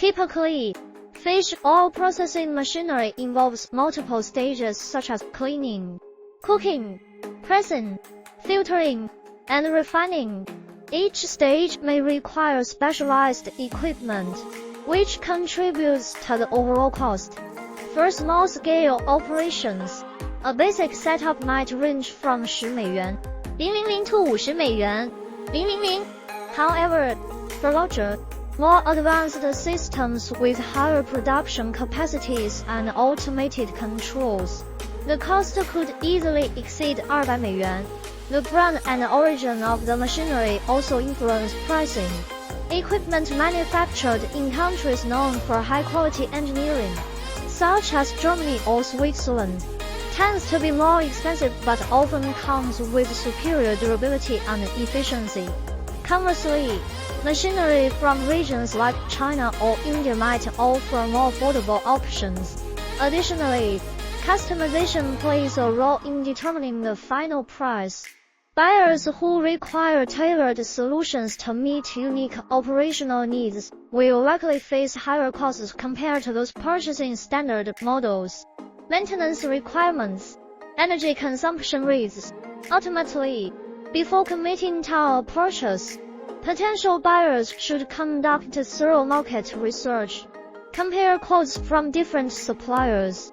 Typically, fish oil processing machinery involves multiple stages such as cleaning, cooking, pressing, filtering, and refining. Each stage may require specialized equipment, which contributes to the overall cost. For small-scale operations, a basic setup might range from $10 000 to $50 However, for larger, more advanced systems with higher production capacities and automated controls, the cost could easily exceed $200. The brand and origin of the machinery also influence pricing. Equipment manufactured in countries known for high-quality engineering, such as Germany or Switzerland, tends to be more expensive but often comes with superior durability and efficiency. Conversely, machinery from regions like China or India might offer more affordable options. Additionally, customization plays a role in determining the final price. Buyers who require tailored solutions to meet unique operational needs will likely face higher costs compared to those purchasing standard models. Maintenance requirements, energy consumption rates. Ultimately, before committing to a purchase, potential buyers should conduct thorough market research, compare quotes from different suppliers,